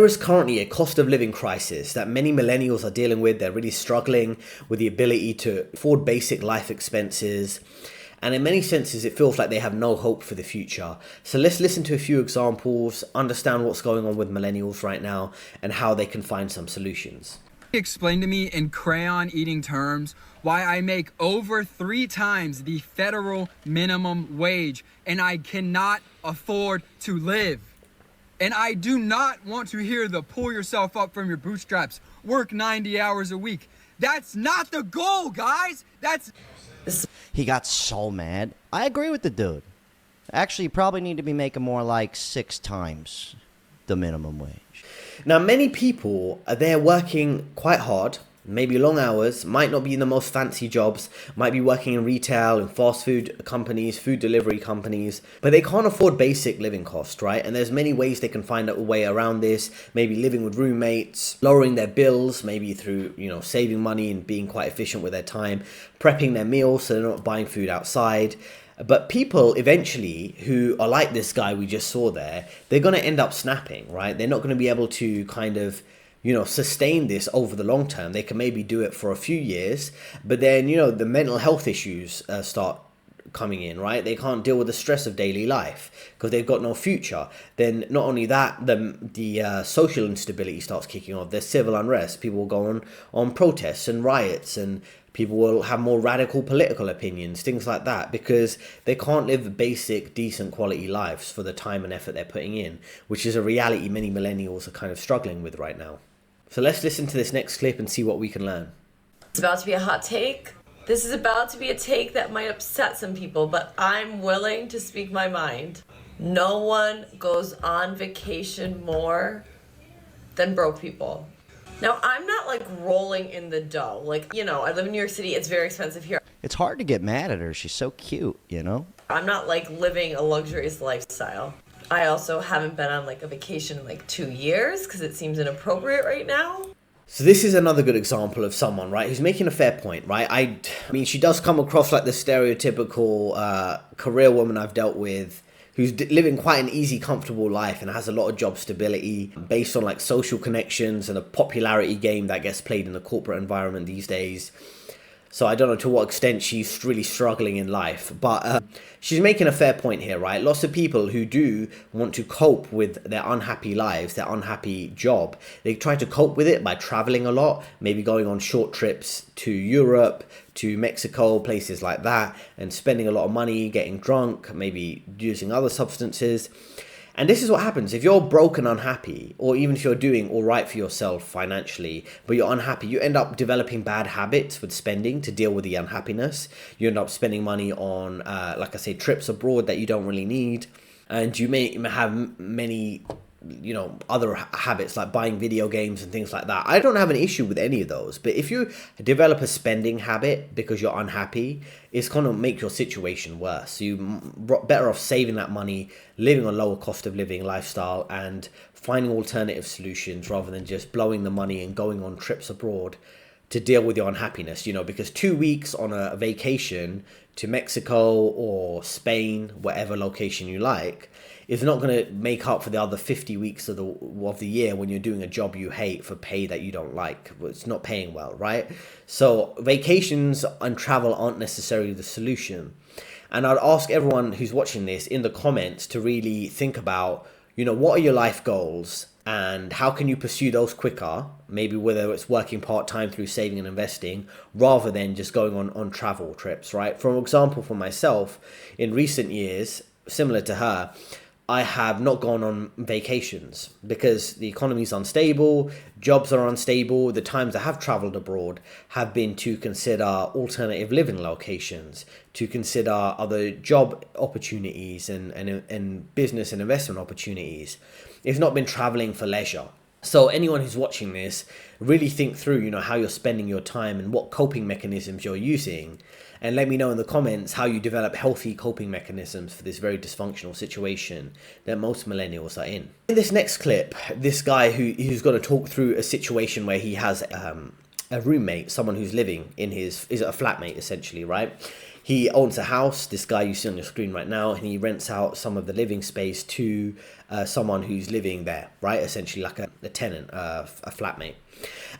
There is currently a cost of living crisis that many millennials are dealing with. They're really struggling with the ability to afford basic life expenses. And in many senses, it feels like they have no hope for the future. So let's listen to a few examples, understand what's going on with millennials right now, and how they can find some solutions. Explain to me in crayon eating terms why I make over 3 times the federal minimum wage and I cannot afford to live. And I do not want to hear the pull yourself up from your bootstraps, work 90 hours a week. That's not the goal, guys. He got so mad. I agree with the dude. Actually, you probably need to be making more like 6 times the minimum wage. Now, many people are there working quite hard, maybe long hours, might not be in the most fancy jobs, might be working in retail and fast food companies, food delivery companies, but they can't afford basic living costs, right? And there's many ways they can find a way around this, maybe living with roommates, lowering their bills, maybe through, saving money and being quite efficient with their time, prepping their meals so they're not buying food outside. But people eventually who are like this guy we just saw there, they're going to end up snapping, right? They're not going to be able to kind of sustain this over the long term. They can maybe do it for a few years, but then, the mental health issues start coming in, right? They can't deal with the stress of daily life because they've got no future. Then not only that, the social instability starts kicking off. There's civil unrest. People will go on protests and riots, and people will have more radical political opinions, things like that, because they can't live basic, decent quality lives for the time and effort they're putting in, which is a reality many millennials are kind of struggling with right now. So let's listen to this next clip and see what we can learn. It's about to be a hot take. This is about to be a take that might upset some people, but I'm willing to speak my mind. No one goes on vacation more than broke people. Now, I'm not rolling in the dough. I live in New York City. It's very expensive here. It's hard to get mad at her. She's so cute, I'm not living a luxurious lifestyle. I also haven't been on a vacation in 2 years because it seems inappropriate right now. So this is another good example of someone, right, who's making a fair point, right? I mean, she does come across like the stereotypical career woman I've dealt with, who's living quite an easy, comfortable life and has a lot of job stability based on social connections and a popularity game that gets played in the corporate environment these days. So I don't know to what extent she's really struggling in life, but she's making a fair point here, right? Lots of people who do want to cope with their unhappy lives, their unhappy job, they try to cope with it by traveling a lot, maybe going on short trips to Europe, to Mexico, places like that, and spending a lot of money, getting drunk, maybe using other substances. And this is what happens if you're broke and unhappy, or even if you're doing all right for yourself financially, but you're unhappy, you end up developing bad habits with spending to deal with the unhappiness. You end up spending money on, like I say, trips abroad that you don't really need. And you may have many, other habits like buying video games and things like that. I don't have an issue with any of those. But if you develop a spending habit because you're unhappy, it's going to make your situation worse. So you're better off saving that money, living a lower cost of living lifestyle, and finding alternative solutions rather than just blowing the money and going on trips abroad to deal with your unhappiness, because 2 weeks on a vacation to Mexico or Spain, whatever location you like, is not going to make up for the other 50 weeks of the year when you're doing a job you hate for pay that you don't like. It's not paying well, right? So vacations and travel aren't necessarily the solution. And I'd ask everyone who's watching this in the comments to really think about, what are your life goals and how can you pursue those quicker? Maybe whether it's working part-time through saving and investing rather than just going on travel trips, right? For example, for myself, in recent years, similar to her, I have not gone on vacations because the economy is unstable, jobs are unstable. The times I have traveled abroad have been to consider alternative living locations, to consider other job opportunities and business and investment opportunities. It's not been traveling for leisure. So anyone who's watching this, really think through, how you're spending your time and what coping mechanisms you're using. And let me know in the comments how you develop healthy coping mechanisms for this very dysfunctional situation that most millennials are in. In this next clip, this guy who's going to talk through a situation where he has a roommate, someone who's living in is a flatmate essentially, right? He owns a house, this guy you see on your screen right now, and he rents out some of the living space to someone who's living there, right? Essentially like a tenant, a flatmate.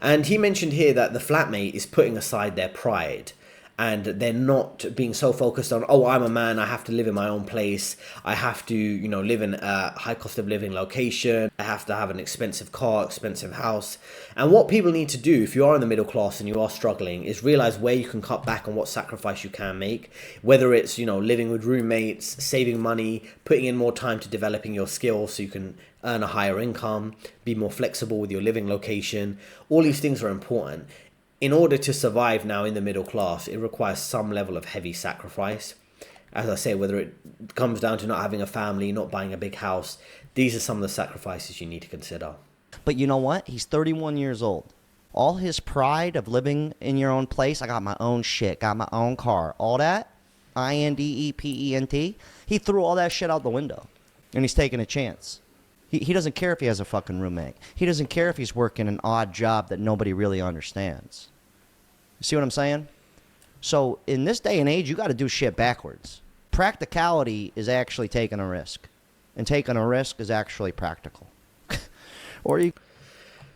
And he mentioned here that the flatmate is putting aside their pride, and they're not being so focused on, oh, I'm a man, I have to live in my own place, I have to, you know, live in a high cost of living location, I have to have an expensive car, expensive house. And what people need to do, if you are in the middle class and you are struggling, is realize where you can cut back on what sacrifice you can make, whether it's, you know, living with roommates, saving money, putting in more time to developing your skills so you can earn a higher income, be more flexible with your living location. All these things are important. In order to survive now in the middle class, it requires some level of heavy sacrifice. As I say, whether it comes down to not having a family, not buying a big house, these are some of the sacrifices you need to consider. But you know what? He's 31 years old. All his pride of living in your own place, I got my own shit, got my own car, all that, INDEPENT, he threw all that shit out the window. And he's taking a chance. He doesn't care if he has a fucking roommate. He doesn't care if he's working an odd job that nobody really understands. You see what I'm saying? So in this day and age, you got to do shit backwards. Practicality is actually taking a risk. And taking a risk is actually practical.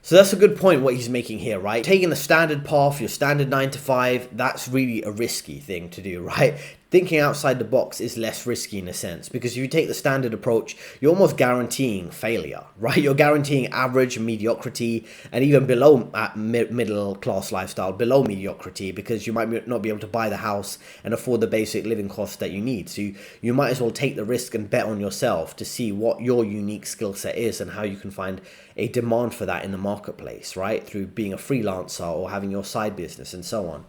So that's a good point what he's making here, right? Taking the standard path, your standard 9 to 5, that's really a risky thing to do, right? Thinking outside the box is less risky in a sense, because if you take the standard approach, you're almost guaranteeing failure, right? You're guaranteeing average, mediocrity, and even below middle class lifestyle, below mediocrity, because you might not be able to buy the house and afford the basic living costs that you need. So you might as well take the risk and bet on yourself to see what your unique skill set is and how you can find a demand for that in the marketplace, right? Through being a freelancer or having your side business and so on.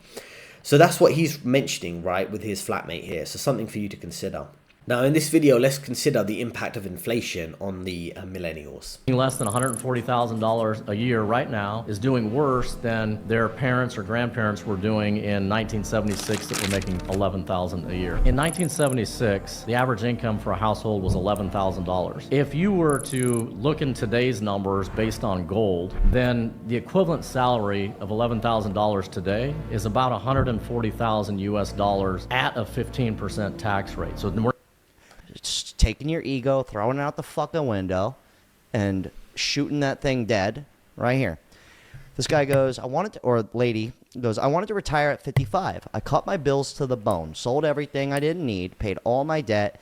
So that's what he's mentioning, right, with his flatmate here. So something for you to consider. Now, in this video, let's consider the impact of inflation on the millennials. Less than $140,000 a year right now is doing worse than their parents or grandparents were doing in 1976 that were making $11,000 a year. In 1976, the average income for a household was $11,000. If you were to look in today's numbers based on gold, then the equivalent salary of $11,000 today is about $140,000 US dollars at a 15% tax rate. So we're Just taking your ego, throwing it out the fucking window, and shooting that thing dead right here. This guy goes, or lady goes, I wanted to retire at 55. I cut my bills to the bone, sold everything I didn't need, paid all my debt,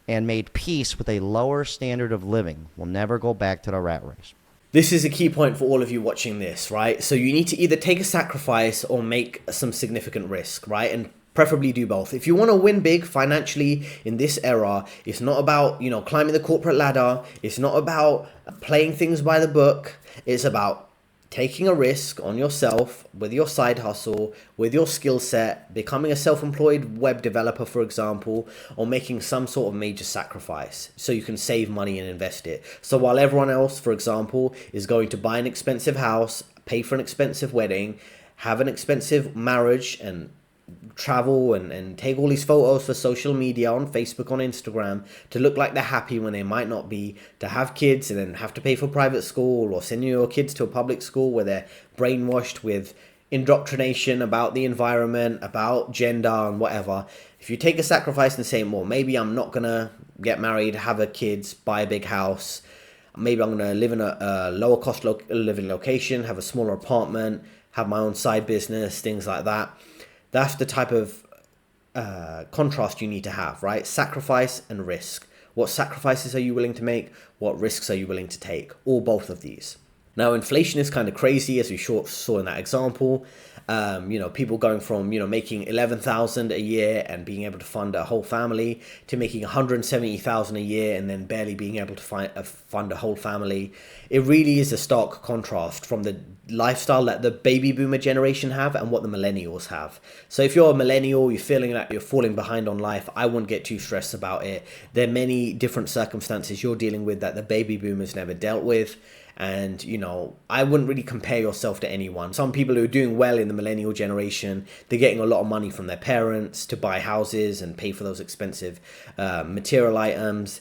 and made peace with a lower standard of living. Will never go back to the rat race. This is a key point for all of you watching this, right? So you need to either take a sacrifice or make some significant risk, right? And preferably do both. If you want to win big financially in this era, it's not about, you know, climbing the corporate ladder. It's not about playing things by the book. It's about taking a risk on yourself with your side hustle, with your skill set, becoming a self-employed web developer, for example, or making some sort of major sacrifice so you can save money and invest it. So while everyone else, for example, is going to buy an expensive house, pay for an expensive wedding, have an expensive marriage, and travel and take all these photos for social media on Facebook, on Instagram, to look like they're happy when they might not be, to have kids and then have to pay for private school or send your kids to a public school where they're brainwashed with indoctrination about the environment, about gender and whatever. If you take a sacrifice and say, well, maybe I'm not gonna get married, have a kids, buy a big house, maybe I'm gonna live in a lower cost living location, have a smaller apartment, have my own side business, things like that. That's the type of contrast you need to have, right? Sacrifice and risk. What sacrifices are you willing to make? What risks are you willing to take? Or both of these. Now, inflation is kind of crazy, as we saw in that example. You know, people going from, you know, making $11,000 a year and being able to fund a whole family to making $170,000 a year and then barely being able to fund a whole family. It really is a stark contrast from the lifestyle that the baby boomer generation have and what the millennials have. So if you're a millennial, you're feeling like you're falling behind on life, I wouldn't get too stressed about it. There are many different circumstances you're dealing with that the baby boomers never dealt with. And, you know, I wouldn't really compare yourself to anyone. Some people who are doing well in the millennial generation, they're getting a lot of money from their parents to buy houses and pay for those expensive material items.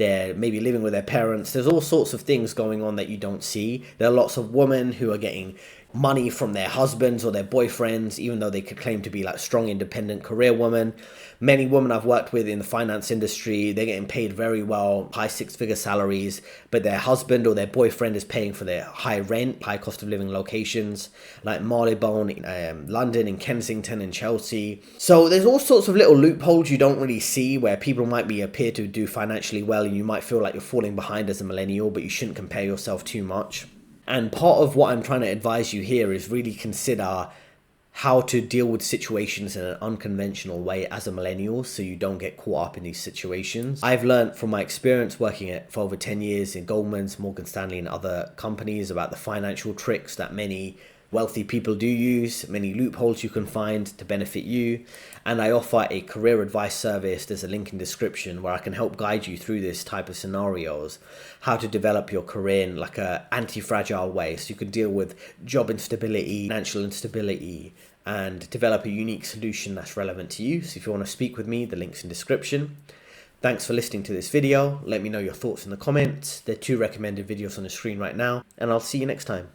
they're maybe living with their parents. There's all sorts of things going on that you don't see. There are lots of women who are getting money from their husbands or their boyfriends, even though they could claim to be like strong, independent career women. Many women I've worked with in the finance industry, they're getting paid very well, high six-figure salaries, but their husband or their boyfriend is paying for their high rent, high cost of living locations, like Marylebone, London, in Kensington and Chelsea. So there's all sorts of little loopholes you don't really see where people might appear to do financially well, and you might feel like you're falling behind as a millennial, but you shouldn't compare yourself too much. And part of what I'm trying to advise you here is really consider how to deal with situations in an unconventional way as a millennial so you don't get caught up in these situations. I've learned from my experience working for over 10 years in Goldman's, Morgan Stanley and other companies about the financial tricks that many wealthy people do use, many loopholes you can find to benefit you. And I offer a career advice service, there's a link in description, where I can help guide you through this type of scenarios, how to develop your career in like a anti-fragile way so you can deal with job instability, financial instability, and develop a unique solution that's relevant to you. So if you want to speak with me, the link's in description. Thanks for listening to this video. Let me know your thoughts in the comments. There are 2 recommended videos on the screen right now, and I'll see you next time.